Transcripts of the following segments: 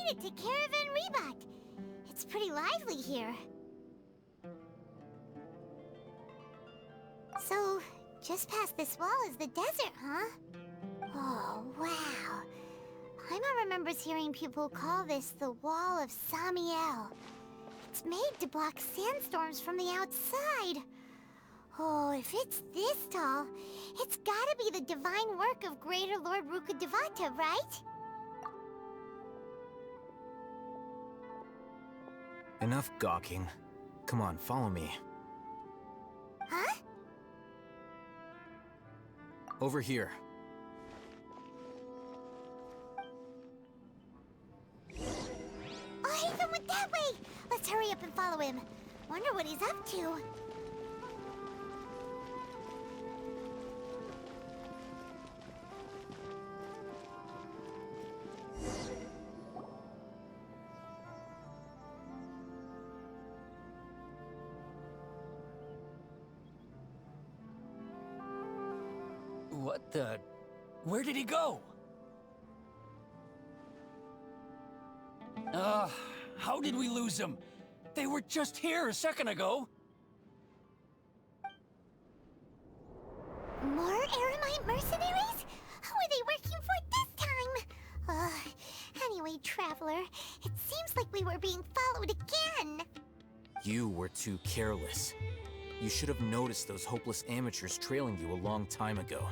it to Caravan Rebot. It's pretty lively here. So, just past this wall is the desert, huh? Oh, wow. Paimon remembers hearing people call this the Wall of Samiel. It's made to block sandstorms from the outside. Oh, if it's this tall, it's gotta be the divine work of Greater Lord Rukkhadevata, right? Enough gawking. Come on, follow me. Huh? Over here. Oh, Hatham went that way! Let's hurry up and follow him. Wonder what he's up to. What the... Where did he go? How did we lose him? They were just here a second ago. More Eremite mercenaries? Who are they working for this time? Anyway, Traveler, it seems like we were being followed again. You were too careless. You should have noticed those hopeless amateurs trailing you a long time ago.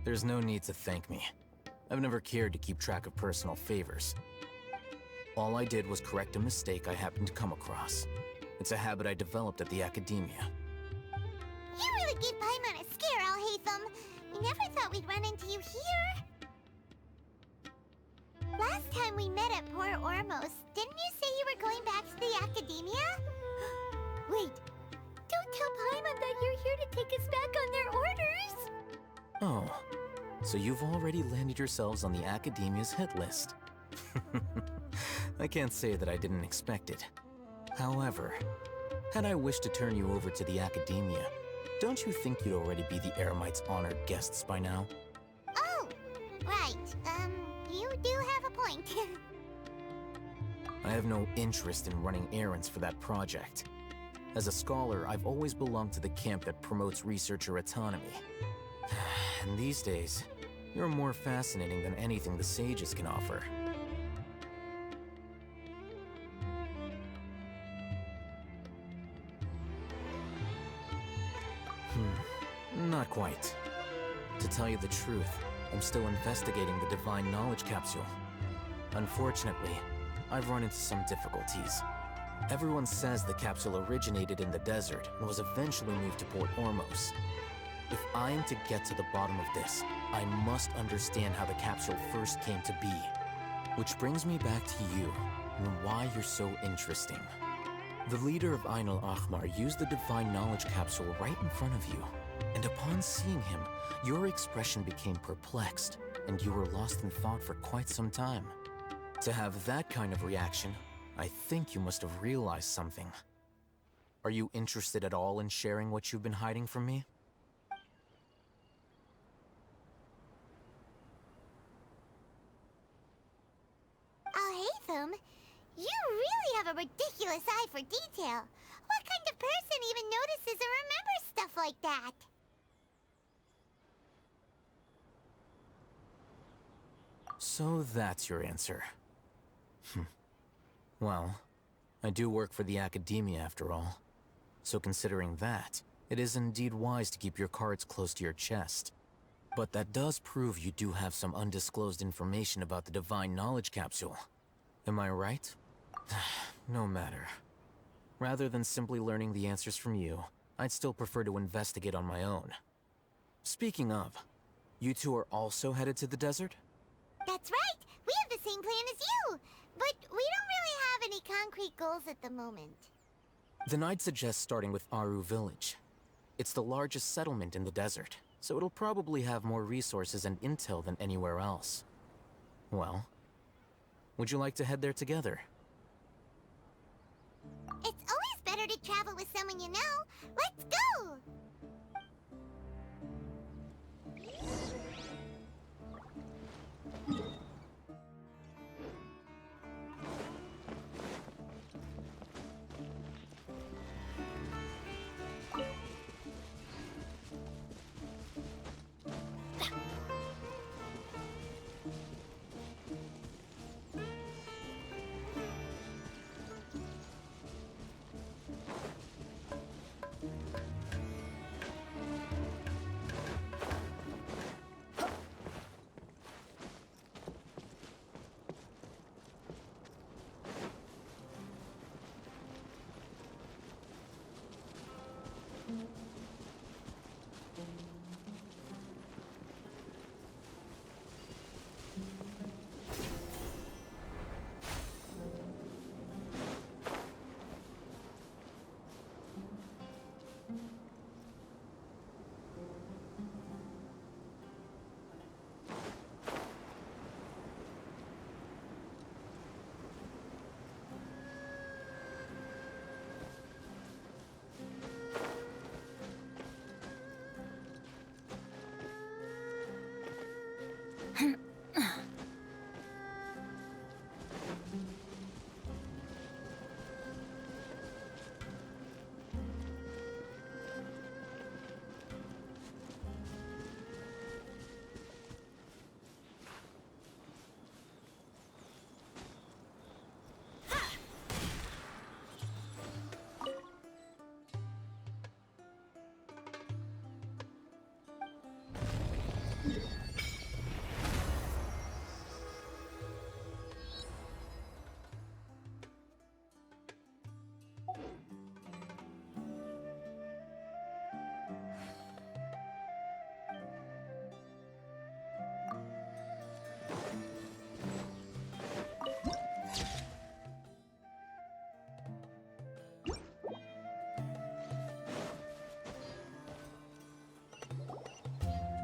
There's no need to thank me. I've never cared to keep track of personal favors. All I did was correct a mistake I happened to come across. It's a habit I developed at the academia. You really gave Paimon a scare, Al-Hatham. We never thought we'd run into you here. Last time we met at Port Ormos, didn't you say you were going back to the academia? Wait, don't tell Paimon that you're here to take us back on their orders. Oh, so you've already landed yourselves on the academia's hit list. I can't say that I didn't expect it. However, had I wished to turn you over to the academia, don't you think you'd already be the Eremites' honored guests by now? Oh, right. You do have a point. I have no interest in running errands for that project. As a scholar, I've always belonged to the camp that promotes researcher autonomy. And these days, you're more fascinating than anything the sages can offer. Not quite. To tell you the truth, I'm still investigating the Divine Knowledge Capsule. Unfortunately, I've run into some difficulties. Everyone says the capsule originated in the desert and was eventually moved to Port Ormos. If I am to get to the bottom of this, I must understand how the capsule first came to be. Which brings me back to you, and why you're so interesting. The leader of Ain al-Ahmar used the Divine Knowledge Capsule right in front of you, and upon seeing him, your expression became perplexed, and you were lost in thought for quite some time. To have that kind of reaction, I think you must have realized something. Are you interested at all in sharing what you've been hiding from me? Al-Hatham, you really have a ridiculous eye for detail. What kind of person even notices or remembers stuff like that? So that's your answer. Well, I do work for the academia after all. So considering that, it is indeed wise to keep your cards close to your chest. But that does prove you do have some undisclosed information about the Divine Knowledge Capsule. Am I right? No matter. Rather than simply learning the answers from you, I'd still prefer to investigate on my own. Speaking of, you two are also headed to the desert? That's right! We have the same plan as you! But we don't really have any concrete goals at the moment. Then I'd suggest starting with Aru Village. It's the largest settlement in the desert, so it'll probably have more resources and intel than anywhere else. Well, would you like to head there together? It's always better to travel with someone you know. Let's go!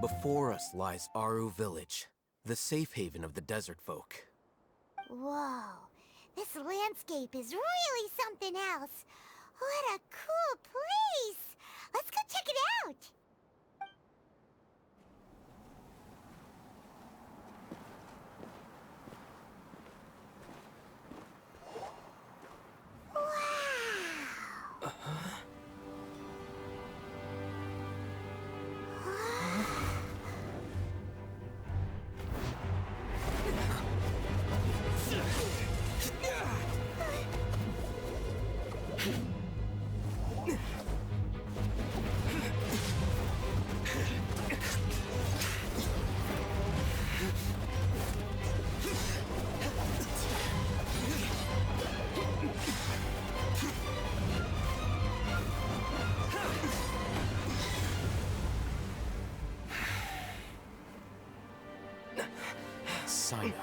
Before us lies Aru Village, the safe haven of the desert folk. Whoa, this landscape is really something else. What a cool place! Let's go check it out! Wow! Sino.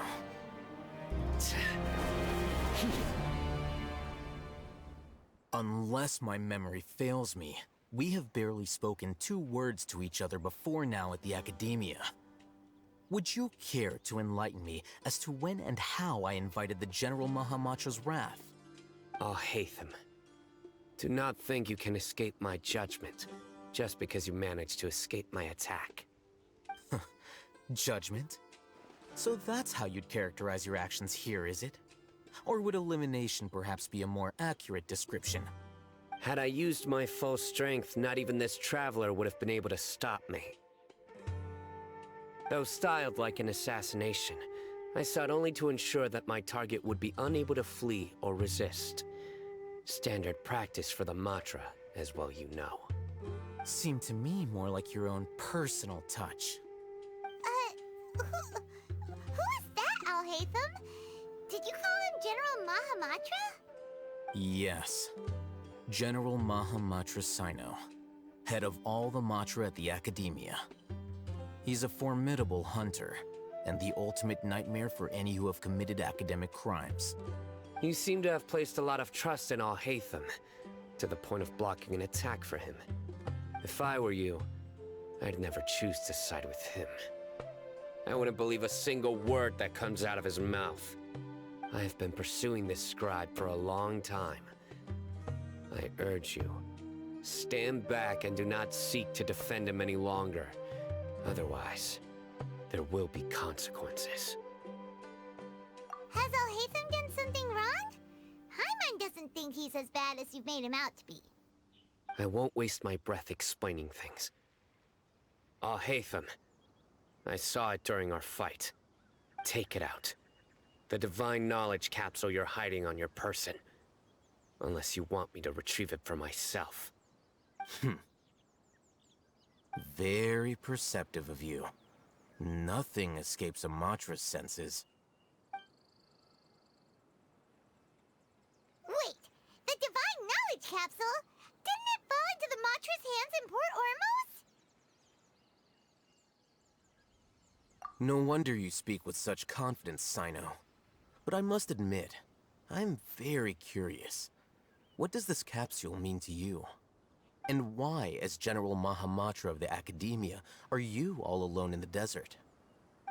Unless my memory fails me, we have barely spoken 2 words to each other before now at the Academia. Would you care to enlighten me as to when and how I invited the General Mahamatra's wrath? Oh, Hatham. Do not think you can escape my judgment, just because you managed to escape my attack. Judgment? So that's how you'd characterize your actions here, is it? Or would elimination perhaps be a more accurate description? Had I used my full strength, not even this traveler would have been able to stop me. Though styled like an assassination, I sought only to ensure that my target would be unable to flee or resist. Standard practice for the Matra, as well you know. Seemed to me more like your own personal touch. Who is that, Alhaitham? Did you call him General Mahamatra? Yes. General Mahamatra Sino, head of all the Matra at the Academia. He's a formidable hunter, and the ultimate nightmare for any who have committed academic crimes. You seem to have placed a lot of trust in Alhaitham, to the point of blocking an attack for him. If I were you, I'd never choose to side with him. I wouldn't believe a single word that comes out of his mouth. I have been pursuing this scribe for a long time. I urge you, stand back and do not seek to defend him any longer. Otherwise, there will be consequences. Has Alhaitham done something wrong? Hyman doesn't think he's as bad as you've made him out to be. I won't waste my breath explaining things. Alhaitham, I saw it during our fight. Take it out. The divine knowledge capsule you're hiding on your person. Unless you want me to retrieve it for myself. Very perceptive of you. Nothing escapes a Matra's senses. Wait, the divine knowledge capsule? Didn't it fall into the Matra's hands in Port Ormos? No wonder you speak with such confidence, Sino. But I must admit, I'm very curious. What does this capsule mean to you? And why, as General Mahamatra of the Academia, are you all alone in the desert?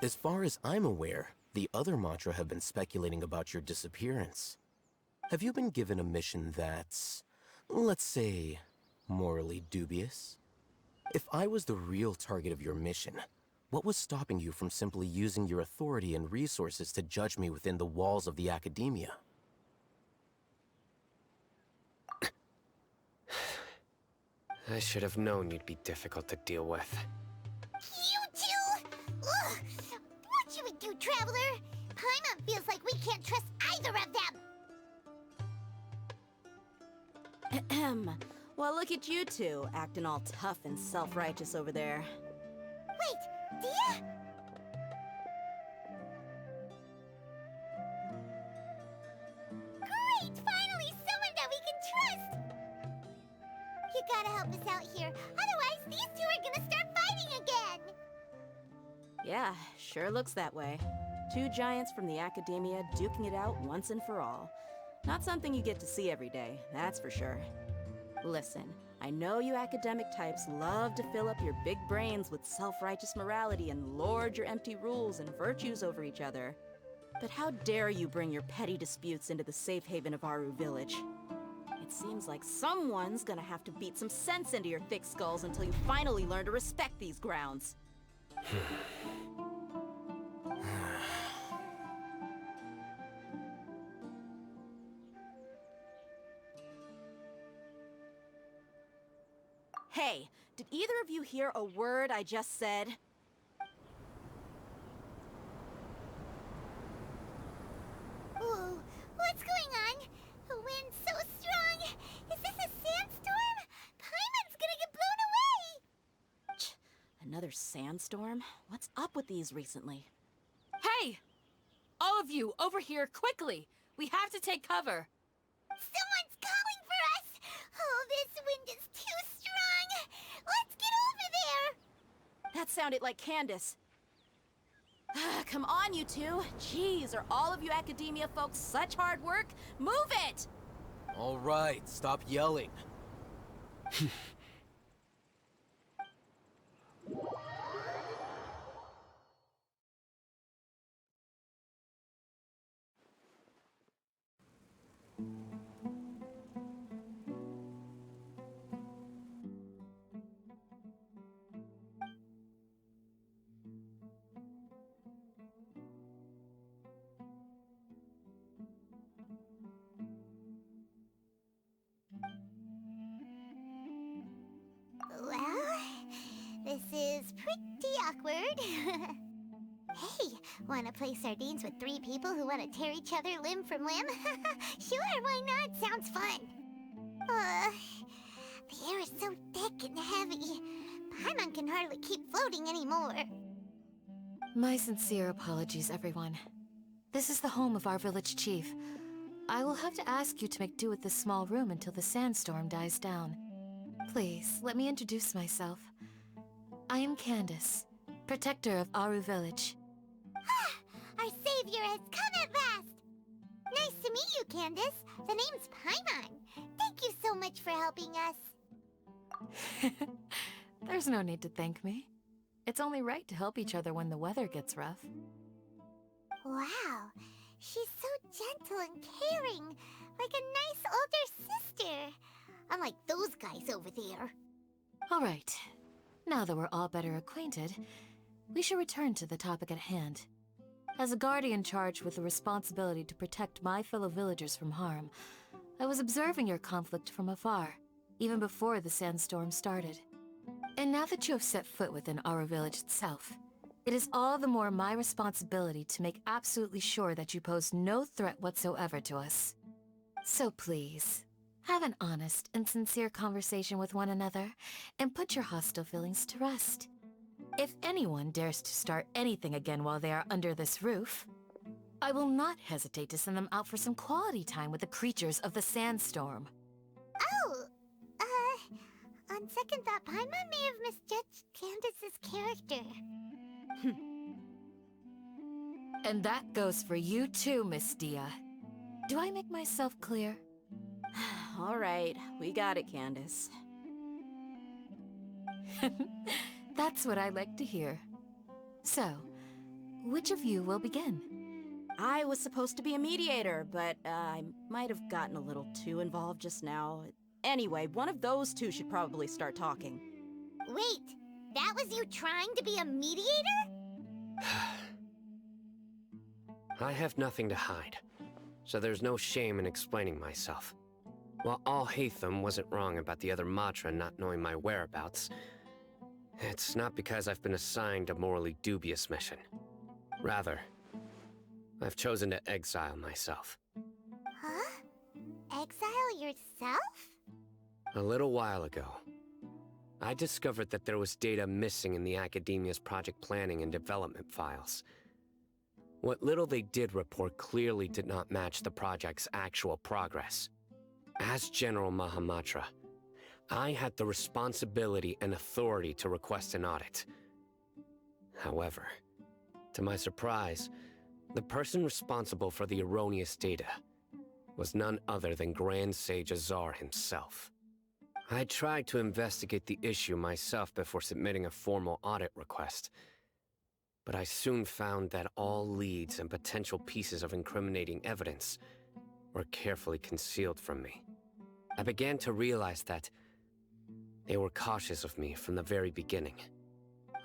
As far as I'm aware, the other Matra have been speculating about your disappearance. Have you been given a mission that's, let's say, morally dubious? If I was the real target of your mission, what was stopping you from simply using your authority and resources to judge me within the walls of the Academia? I should have known you'd be difficult to deal with. You two? Ugh! What you would do, Traveler? Paimon feels like we can't trust either of them. Ahem. Well, look at you two, acting all tough and self-righteous over there. Wait, Dia? Great! Finally, someone that we can trust! You gotta help us out here, otherwise these two are gonna start fighting again! Yeah, sure looks that way. 2 giants from the Academia duking it out once and for all. Not something you get to see every day, that's for sure. Listen, I know you academic types love to fill up your big brains with self-righteous morality and lord your empty rules and virtues over each other. But how dare you bring your petty disputes into the safe haven of Aru Village? It seems like someone's gonna have to beat some sense into your thick skulls until you finally learn to respect these grounds. Hey, did either of you hear a word I just said? Whoa, what's going on? The wind's so strong. Is this a sandstorm? Paimon's gonna get blown away. Another sandstorm? What's up with these recently? Hey! All of you, over here, quickly! We have to take cover! Someone's calling for us! Oh, this wind is too strong! Let's get over there! That sounded like Candace. Come on, you two. Jeez, are all of you academia folks such hard work? Move it! All right, stop yelling. Well, this is pretty awkward. Hey, wanna play sardines with 3 people who wanna tear each other limb from limb? Sure, why not? Sounds fun. The air is so thick and heavy. Paimon can hardly keep floating anymore. My sincere apologies, everyone. This is the home of our village chief. I will have to ask you to make do with this small room until the sandstorm dies down. Please, let me introduce myself. I am Candace, protector of Aru Village. Our savior has come at last! Nice to meet you, Candace. The name's Paimon. Thank you so much for helping us. There's no need to thank me. It's only right to help each other when the weather gets rough. Wow, she's so gentle and caring, like a nice older sister. Unlike those guys over there. All right. Now that we're all better acquainted, we should return to the topic at hand. As a guardian charged with the responsibility to protect my fellow villagers from harm, I was observing your conflict from afar, even before the sandstorm started. And now that you have set foot within our village itself, it is all the more my responsibility to make absolutely sure that you pose no threat whatsoever to us. So please, have an honest and sincere conversation with one another, and put your hostile feelings to rest. If anyone dares to start anything again while they are under this roof, I will not hesitate to send them out for some quality time with the creatures of the sandstorm. Oh, on second thought, Paimon may have misjudged Candace's character. And that goes for you too, Miss Dia. Do I make myself clear? All right, we got it, Candace. That's what I like to hear. So, which of you will begin? I was supposed to be a mediator, but I might have gotten a little too involved just now. Anyway, one of those two should probably start talking. Wait, that was you trying to be a mediator? I have nothing to hide, so there's no shame in explaining myself. While Alhaitham wasn't wrong about the other Matra not knowing my whereabouts, it's not because I've been assigned a morally dubious mission. Rather, I've chosen to exile myself. Huh? Exile yourself? A little while ago, I discovered that there was data missing in the Academia's project planning and development files. What little they did report clearly did not match the project's actual progress. As General Mahamatra, I had the responsibility and authority to request an audit. However, to my surprise, the person responsible for the erroneous data was none other than Grand Sage Azar himself. I tried to investigate the issue myself before submitting a formal audit request. But I soon found that all leads and potential pieces of incriminating evidence were carefully concealed from me. I began to realize that they were cautious of me from the very beginning.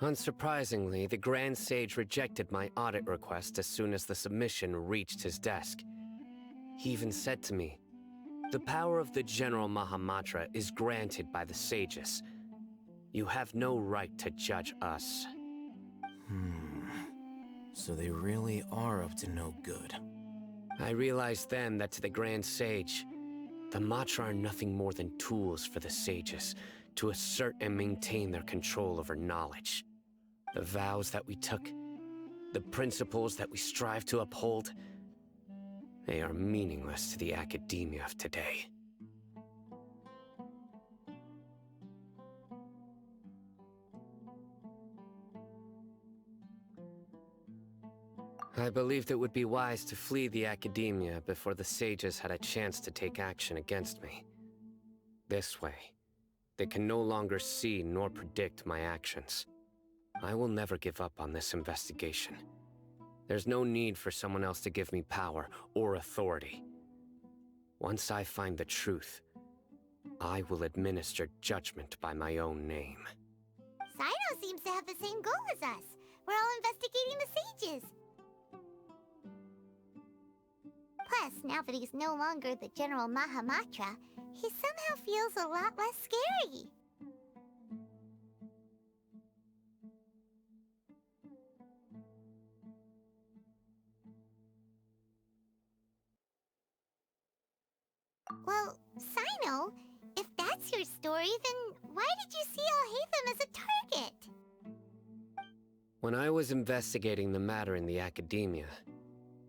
Unsurprisingly, the Grand Sage rejected my audit request as soon as the submission reached his desk. He even said to me, "The power of the General Mahamatra is granted by the sages. You have no right to judge us." So they really are up to no good. I realized then that to the Grand Sage, the Matra are nothing more than tools for the sages to assert and maintain their control over knowledge. The vows that we took, the principles that we strive to uphold, they are meaningless to the academia of today. I believed it would be wise to flee the academia before the sages had a chance to take action against me. This way, they can no longer see nor predict my actions. I will never give up on this investigation. There's no need for someone else to give me power or authority. Once I find the truth, I will administer judgment by my own name. Sino seems to have the same goal as us. We're all investigating the sages. Plus, now that he's no longer the General Mahamatra, he somehow feels a lot less scary. Well, Sino, if that's your story, then why did you see Alhaitham as a target? When I was investigating the matter in the academia,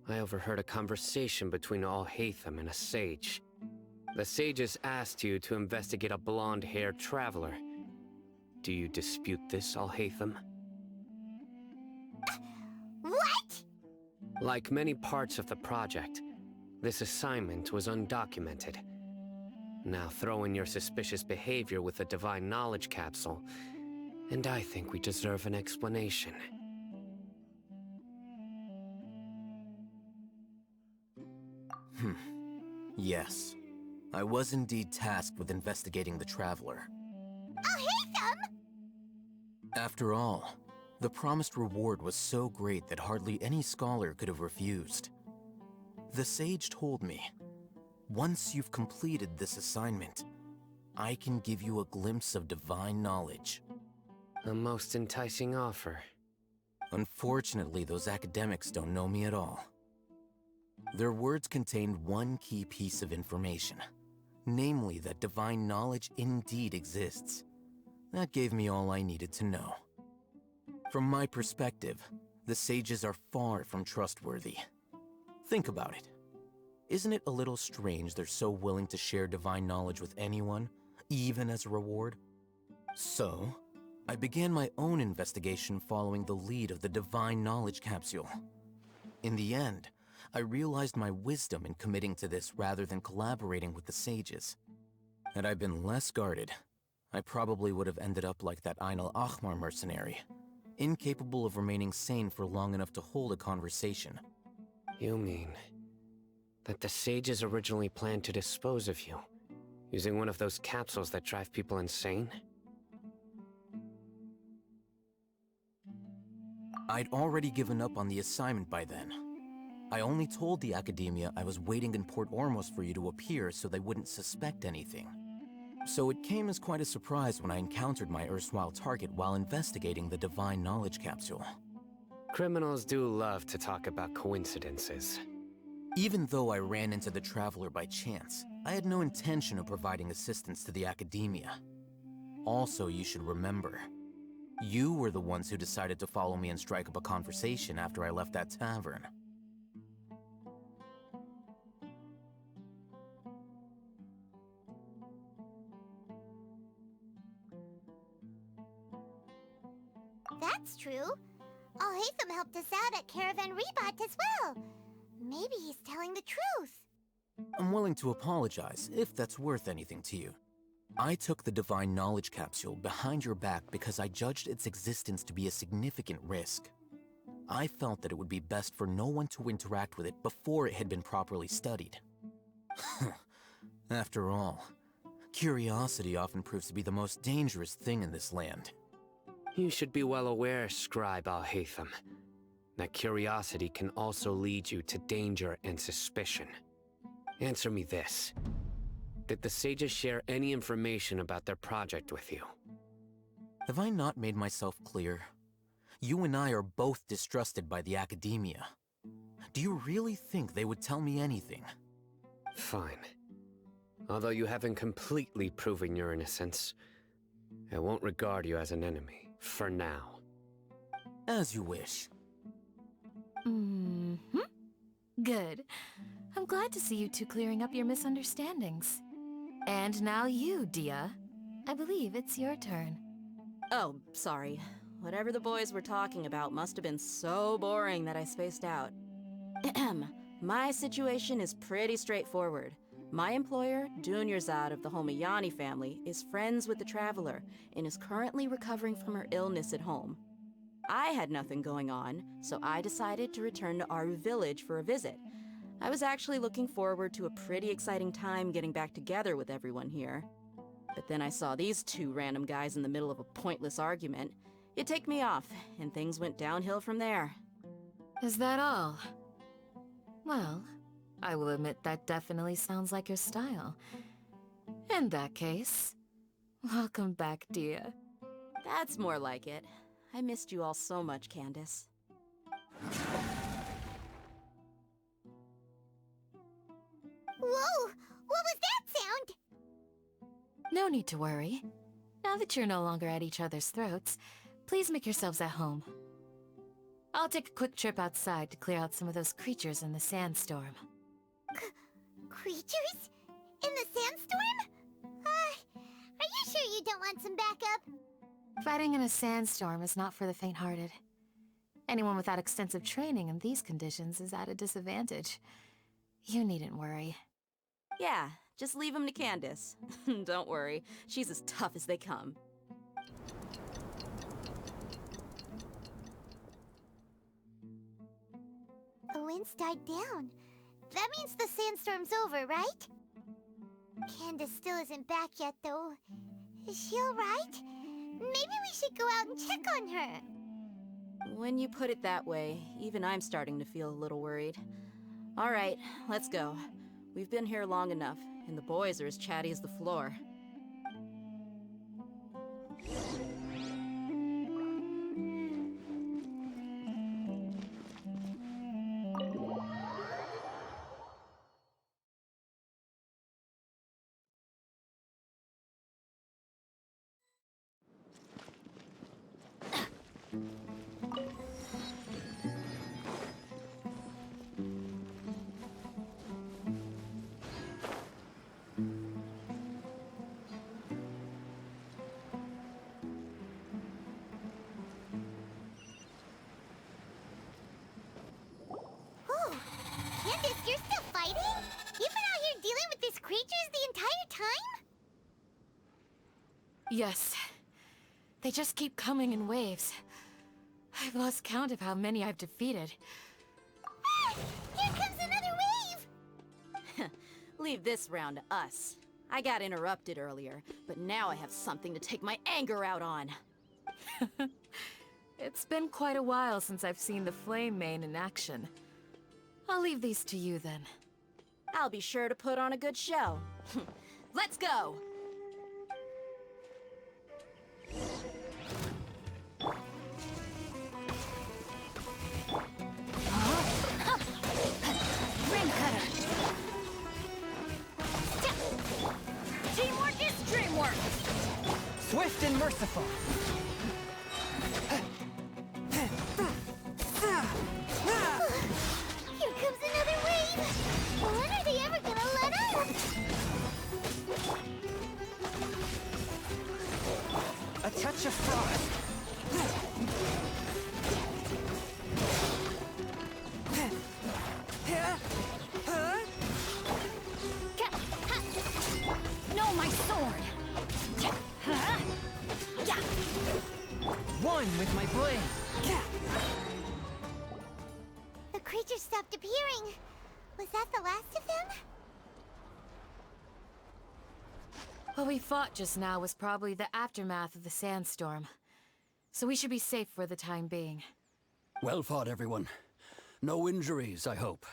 I overheard a conversation between Alhaitham and a sage. The sages asked you to investigate a blonde-haired traveler. Do you dispute this, Alhaitham? What? Like many parts of the project, this assignment was undocumented. Now throw in your suspicious behavior with the Divine Knowledge Capsule, and I think we deserve an explanation. Yes. I was indeed tasked with investigating the Traveler. Alhaitham? After all, the promised reward was so great that hardly any scholar could have refused. The sage told me, once you've completed this assignment, I can give you a glimpse of divine knowledge. A most enticing offer. Unfortunately, those academics don't know me at all. Their words contained one key piece of information, namely that divine knowledge indeed exists. That gave me all I needed to know. From my perspective, the sages are far from trustworthy. Think about it. Isn't it a little strange they're so willing to share divine knowledge with anyone, even as a reward? So, I began my own investigation following the lead of the Divine Knowledge Capsule. In the end, I realized my wisdom in committing to this rather than collaborating with the sages. Had I been less guarded, I probably would have ended up like that Ain al-Ahmar mercenary, incapable of remaining sane for long enough to hold a conversation. You mean that the sages originally planned to dispose of you, using one of those capsules that drive people insane? I'd already given up on the assignment by then. I only told the academia I was waiting in Port Ormos for you to appear so they wouldn't suspect anything. So it came as quite a surprise when I encountered my erstwhile target while investigating the Divine Knowledge Capsule. Criminals do love to talk about coincidences. Even though I ran into the Traveler by chance, I had no intention of providing assistance to the academia. Also, you should remember, you were the ones who decided to follow me and strike up a conversation after I left that tavern. That's true. Alhaitham helped us out at Caravan Rebat as well. Maybe he's telling the truth. I'm willing to apologize if that's worth anything to you. I took the Divine Knowledge Capsule behind your back because I judged its existence to be a significant risk. I felt that it would be best for no one to interact with it before it had been properly studied. After all, curiosity often proves to be the most dangerous thing in this land. You should be well aware, Scribe Al-Haytham, that curiosity can also lead you to danger and suspicion. Answer me this. Did the sages share any information about their project with you? Have I not made myself clear? You and I are both distrusted by the academia. Do you really think they would tell me anything? Fine. Although you haven't completely proven your innocence, I won't regard you as an enemy, for now. As you wish. Good. I'm glad to see you two clearing up your misunderstandings. And now you, Dia. I believe it's your turn. Oh, sorry. Whatever the boys were talking about must have been so boring that I spaced out. My situation is pretty straightforward. My employer, Dunyarzad of the Homayani family, is friends with the Traveler and is currently recovering from her illness at home. I had nothing going on, so I decided to return to Aru Village for a visit. I was actually looking forward to a pretty exciting time getting back together with everyone here. But then I saw these two random guys in the middle of a pointless argument. It ticked me off, and things went downhill from there. Is that all? Well, I will admit that definitely sounds like your style. In that case, welcome back, Dia. That's more like it. I missed you all so much, Candace. Whoa! What was that sound? No need to worry. Now that you're no longer at each other's throats, please make yourselves at home. I'll take a quick trip outside to clear out some of those creatures in the sandstorm. Creatures? In the sandstorm? Are you sure you don't want some backup? Fighting in a sandstorm is not for the faint-hearted. Anyone without extensive training in these conditions is at a disadvantage. You needn't worry. Yeah, just leave him to Candace. Don't worry, she's as tough as they come. The wind's died down. That means the sandstorm's over, right? Candace still isn't back yet, though. Is she alright? Maybe we should go out and check on her. When you put it that way, even I'm starting to feel a little worried. All right, let's go. We've been here long enough, and the boys are as chatty as the floor. Candace, you're still fighting? You've been out here dealing with these creatures the entire time? Yes. They just keep coming in waves. I've lost count of how many I've defeated. Ah! Here comes another wave! Leave this round to us. I got interrupted earlier, but now I have something to take my anger out on. It's been quite a while since I've seen the Flame Mane in action. I'll leave these to you then. I'll be sure to put on a good show. Let's go! Ring cutter! Teamwork is dreamwork! Swift and merciful. Here comes another wave! When are they ever gonna let up? A touch of frost. No, my sword! One with my blade! The creatures stopped appearing. Was that the last of them? What we fought just now was probably the aftermath of the sandstorm. So we should be safe for the time being. Well fought, everyone. No injuries, I hope.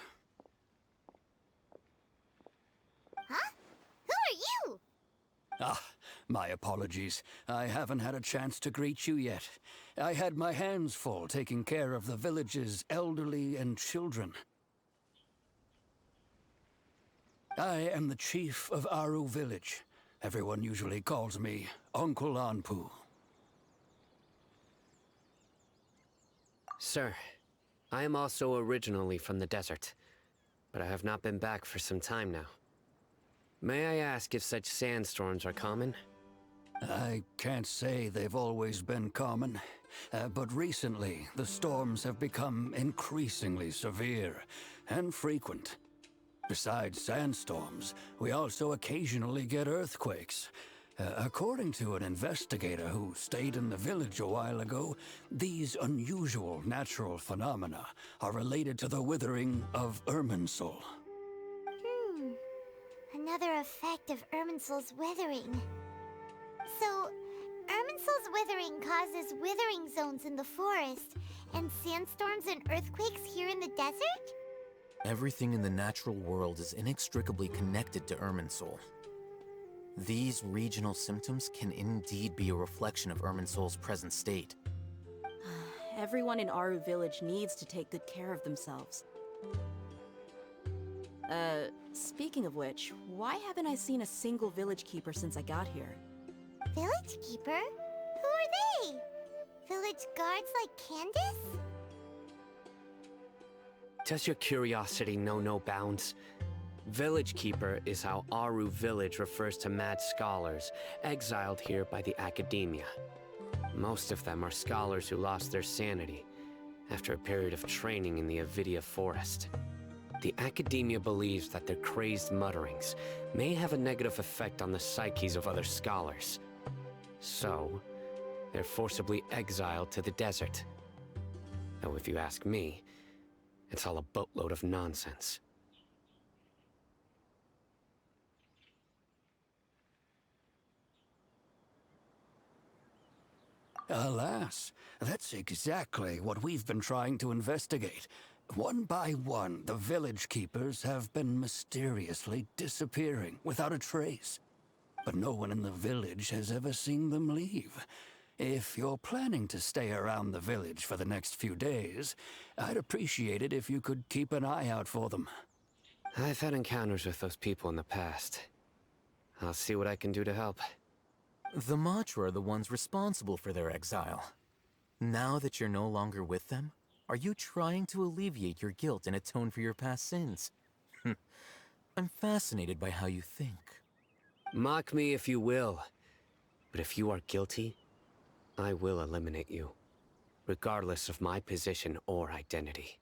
Huh? Who are you? Ah, my apologies. I haven't had a chance to greet you yet. I had my hands full taking care of the village's elderly and children. I am the chief of Aru Village. Everyone usually calls me Uncle Anpu. Sir, I am also originally from the desert, but I have not been back for some time now. May I ask if such sandstorms are common? I can't say they've always been common, but recently the storms have become increasingly severe and frequent. Besides sandstorms, we also occasionally get earthquakes. According to an investigator who stayed in the village a while ago, these unusual natural phenomena are related to the withering of Irminsul. Another effect of Irminsul's withering. So, Irminsul's withering causes withering zones in the forest, and sandstorms and earthquakes here in the desert? Everything in the natural world is inextricably connected to Irminsul. These regional symptoms can indeed be a reflection of Irminsul's present state. Everyone in Aru Village needs to take good care of themselves. Speaking of which, why haven't I seen a single village keeper since I got here? Village keeper? Who are they? Village guards like Candace? Does your curiosity know no bounds? Village Keeper is how Aru Village refers to mad scholars exiled here by the Academia. Most of them are scholars who lost their sanity after a period of training in the Avidia Forest. The Academia believes that their crazed mutterings may have a negative effect on the psyches of other scholars. So, they're forcibly exiled to the desert. Though if you ask me, it's all a boatload of nonsense. Alas, that's exactly what we've been trying to investigate. One by one, the village keepers have been mysteriously disappearing without a trace. But no one in the village has ever seen them leave. If you're planning to stay around the village for the next few days, I'd appreciate it if you could keep an eye out for them. I've had encounters with those people in the past. I'll see what I can do to help. The Matra are the ones responsible for their exile. Now that you're no longer with them, are you trying to alleviate your guilt and atone for your past sins? I'm fascinated by how you think. Mock me if you will, but if you are guilty, I will eliminate you, regardless of my position or identity.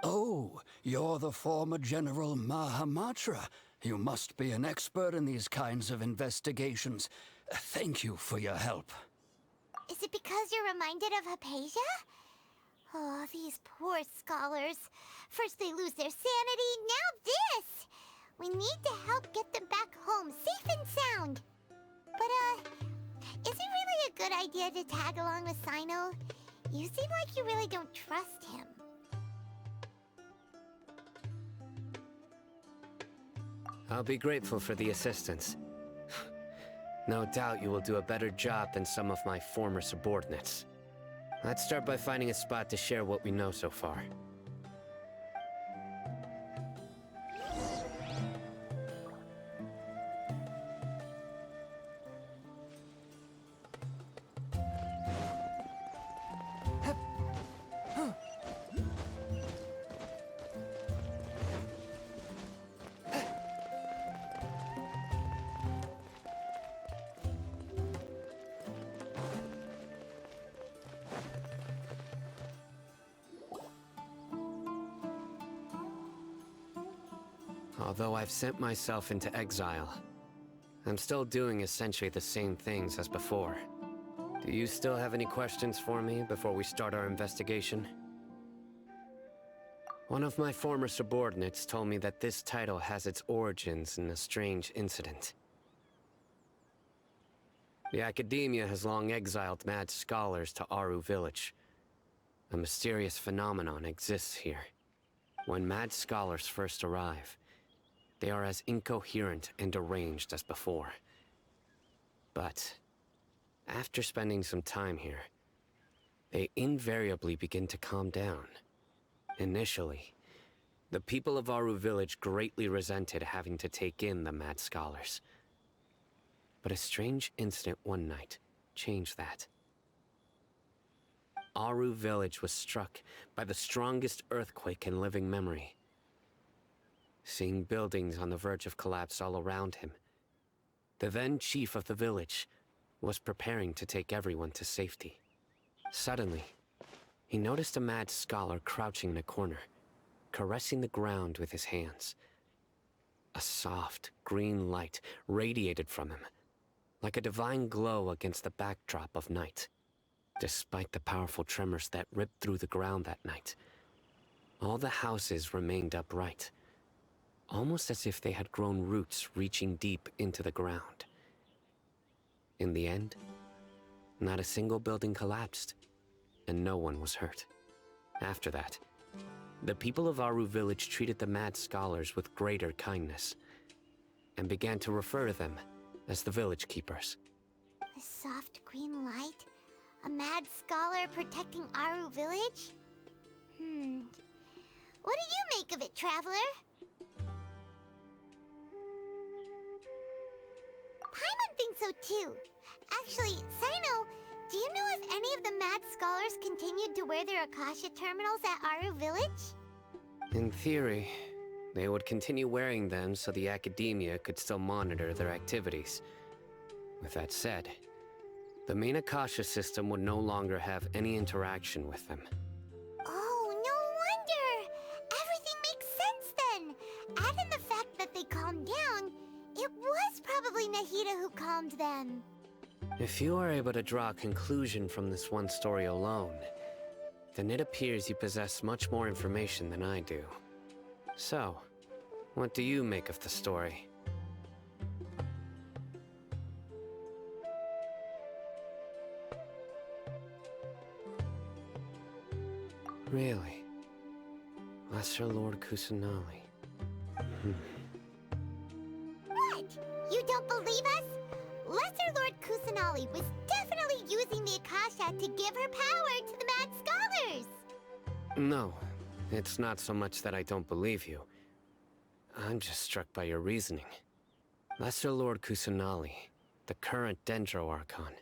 Oh, you're the former General Mahamatra. You must be an expert in these kinds of investigations. Thank you for your help. Is it because you're reminded of Hypatia? Oh, these poor scholars. First they lose their sanity, now this! We need to help get them back home, safe and sound. But, is it really a good idea to tag along with Sino? You seem like you really don't trust him. I'll be grateful for the assistance. No doubt you will do a better job than some of my former subordinates. Let's start by finding a spot to share what we know so far. Although I've sent myself into exile, I'm still doing essentially the same things as before. Do you still have any questions for me before we start our investigation? One of my former subordinates told me that this title has its origins in a strange incident. The Academia has long exiled mad scholars to Aru Village. A mysterious phenomenon exists here. When mad scholars first arrive, they are as incoherent and deranged as before. But after spending some time here, they invariably begin to calm down. Initially, the people of Aru Village greatly resented having to take in the mad scholars. But a strange incident one night changed that. Aru Village was struck by the strongest earthquake in living memory. Seeing buildings on the verge of collapse all around him, the then chief of the village was preparing to take everyone to safety. Suddenly, he noticed a mad scholar crouching in a corner, caressing the ground with his hands. A soft, green light radiated from him, like a divine glow against the backdrop of night. Despite the powerful tremors that ripped through the ground that night, all the houses remained upright, almost as if they had grown roots reaching deep into the ground. In the end, not a single building collapsed, and no one was hurt. After that, the people of Aru Village treated the mad scholars with greater kindness, and began to refer to them as the village keepers. A soft green light? A mad scholar protecting Aru Village? What do you make of it, Traveler? Paimon thinks so too. Actually, Sino, do you know if any of the mad scholars continued to wear their Akasha terminals at Aru Village? In theory, they would continue wearing them so the Academia could still monitor their activities. With that said, the main Akasha system would no longer have any interaction with them. Oh, no wonder! Everything makes sense then! Add in the fact that they calmed down, it was probably Nahida who calmed them. If you are able to draw a conclusion from this one story alone, then it appears you possess much more information than I do. So, what do you make of the story? Really? Lesser Lord Kusanali. What? You don't believe us? Lesser Lord Kusanali was definitely using the Akasha to give her power to the mad scholars! No, it's not so much that I don't believe you. I'm just struck by your reasoning. Lesser Lord Kusanali, the current Dendro Archon.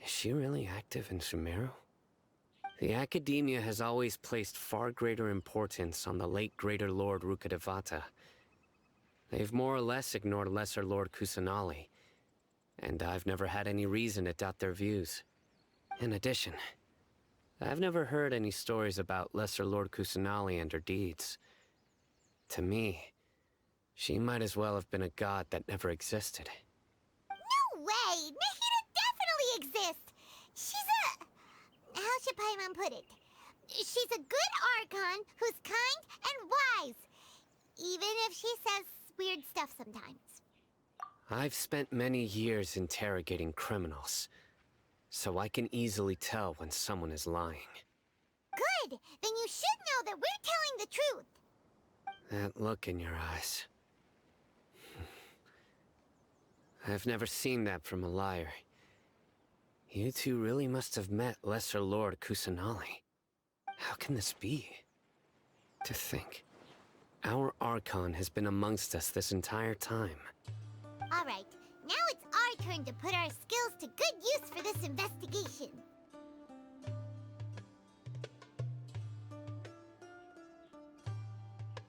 Is she really active in Sumeru? The Academia has always placed far greater importance on the late Greater Lord Rukkhadevata. They've more or less ignored Lesser Lord Kusanali, and I've never had any reason to doubt their views. In addition, I've never heard any stories about Lesser Lord Kusanali and her deeds. To me, she might as well have been a god that never existed. No way! Nahida definitely exists! She's a... How should Paimon put it? She's a good Archon who's kind and wise. Even if she says weird stuff sometimes. I've spent many years interrogating criminals, so I can easily tell when someone is lying. Good! Then you should know that we're telling the truth. That look in your eyes. I've never seen that from a liar. You two really must have met Lesser Lord Kusanali. How can this be? To think, our Archon has been amongst us this entire time. Alright, now it's our turn to put our skills to good use for this investigation.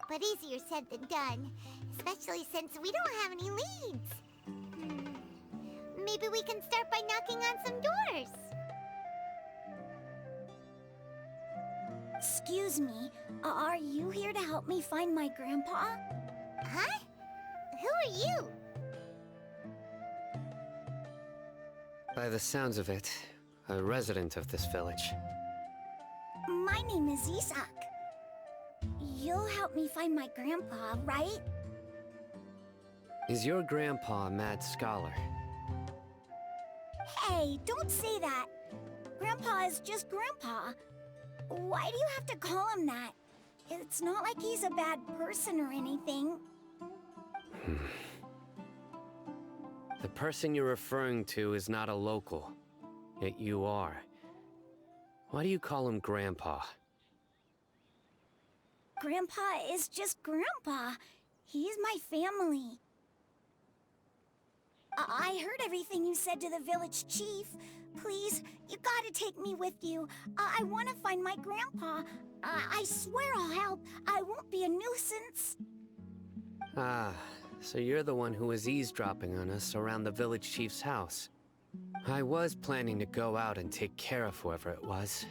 But easier said than done, especially since we don't have any leads. Maybe we can start by knocking on some doors. Excuse me, are you here to help me find my grandpa? Huh? Who are you? By the sounds of it, a resident of this village. My name is Isak. You'll help me find my grandpa, right? Is your grandpa a mad scholar? Hey, don't say that. Grandpa is just Grandpa. Why do you have to call him that? It's not like he's a bad person or anything. The person you're referring to is not a local, yet you are. Why do you call him Grandpa? Grandpa is just Grandpa. He's my family. I heard everything you said to the village chief. Please, you gotta take me with you. I want to find my grandpa. I swear I'll help. I won't be a nuisance. Ah, so you're the one who was eavesdropping on us around the village chief's house. I was planning to go out and take care of whoever it was,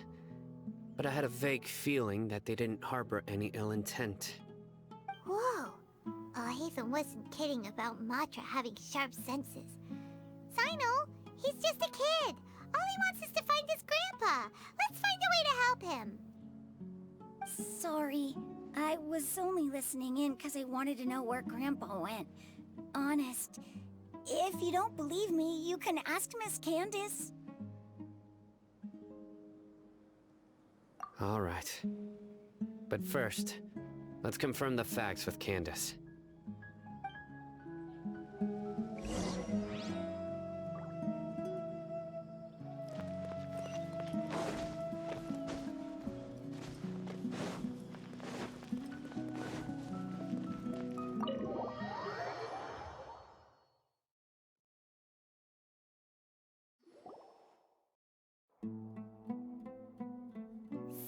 but I had a vague feeling that they didn't harbor any ill intent. Whoa. Hatham wasn't kidding about Matra having sharp senses. Sino, he's just a kid. All he wants is to find his grandpa. Let's find a way to help him. Sorry. I was only listening in because I wanted to know where Grandpa went. Honest. If you don't believe me, you can ask Miss Candace. All right. But first, let's confirm the facts with Candace.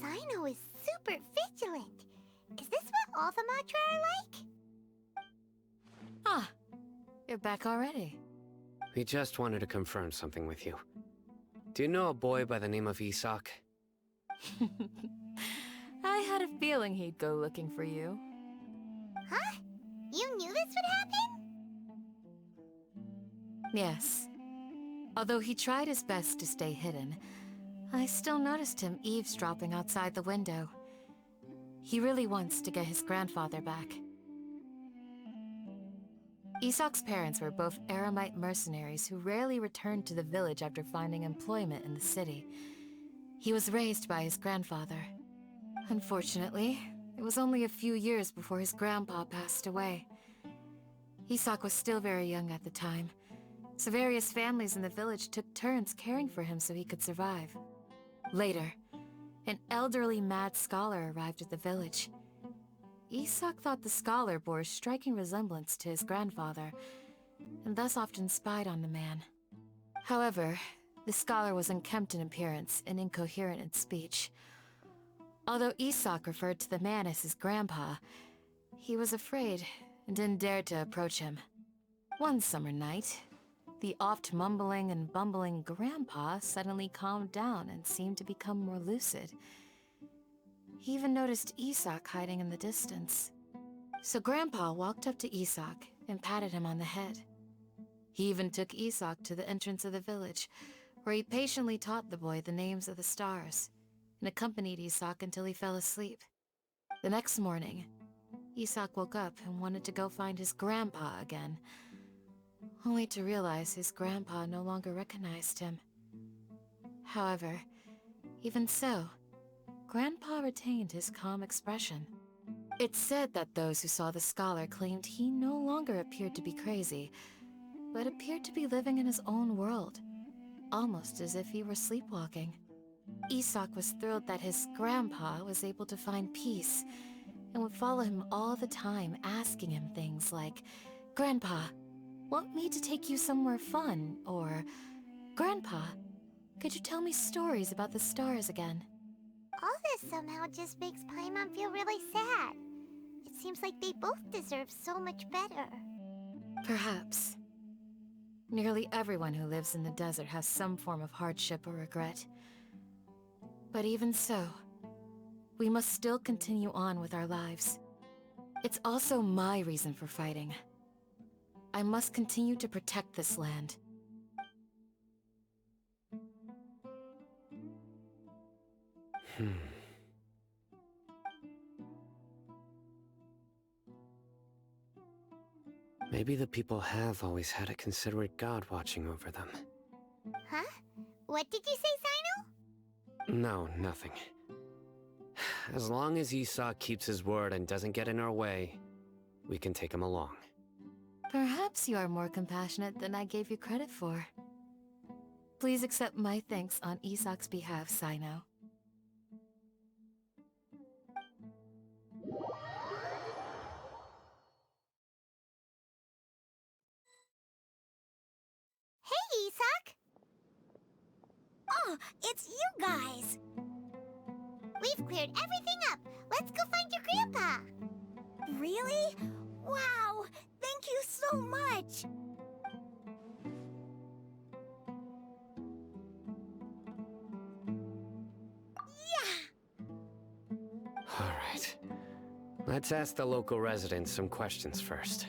Sino is super vigilant. Is this what all the Matra are like? Ah, you're back already. We just wanted to confirm something with you. Do you know a boy by the name of Isak? I had a feeling he'd go looking for you. Huh? You knew this would happen? Yes. Although he tried his best to stay hidden, I still noticed him eavesdropping outside the window. He really wants to get his grandfather back. Isak's parents were both Aramite mercenaries who rarely returned to the village after finding employment in the city. He was raised by his grandfather. Unfortunately, it was only a few years before his grandpa passed away. Isak was still very young at the time, so various families in the village took turns caring for him so he could survive. Later, an elderly mad scholar arrived at the village. Isak thought the scholar bore a striking resemblance to his grandfather, and thus often spied on the man. However, the scholar was unkempt in appearance and incoherent in speech. Although Isak referred to the man as his grandpa, he was afraid and didn't dare to approach him. One summer night, the oft mumbling and bumbling grandpa suddenly calmed down and seemed to become more lucid. He even noticed Isak hiding in the distance. So Grandpa walked up to Isak and patted him on the head. He even took Isak to the entrance of the village, where he patiently taught the boy the names of the stars, and accompanied Isak until he fell asleep. The next morning, Isak woke up and wanted to go find his grandpa again, only to realize his grandpa no longer recognized him. However, even so, Grandpa retained his calm expression. It's said that those who saw the scholar claimed he no longer appeared to be crazy, but appeared to be living in his own world, almost as if he were sleepwalking. Isak was thrilled that his grandpa was able to find peace, and would follow him all the time, asking him things like, "Grandpa, want me to take you somewhere fun?" Or, "Grandpa, could you tell me stories about the stars again?" All this somehow just makes Paimon feel really sad. It seems like they both deserve so much better. Perhaps. Nearly everyone who lives in the desert has some form of hardship or regret. But even so, we must still continue on with our lives. It's also my reason for fighting. I must continue to protect this land. Maybe the people have always had a considerate god watching over them. Huh? What did you say, Sino? No, nothing. As long as Esau keeps his word and doesn't get in our way, we can take him along. Perhaps you are more compassionate than I gave you credit for. Please accept my thanks on Isak's behalf, Sino. Hey, Isak! Oh, it's you guys! We've cleared everything up. Let's go find your grandpa. Really? Wow! Thank you so much! Yeah! All right. Let's ask the local residents some questions first.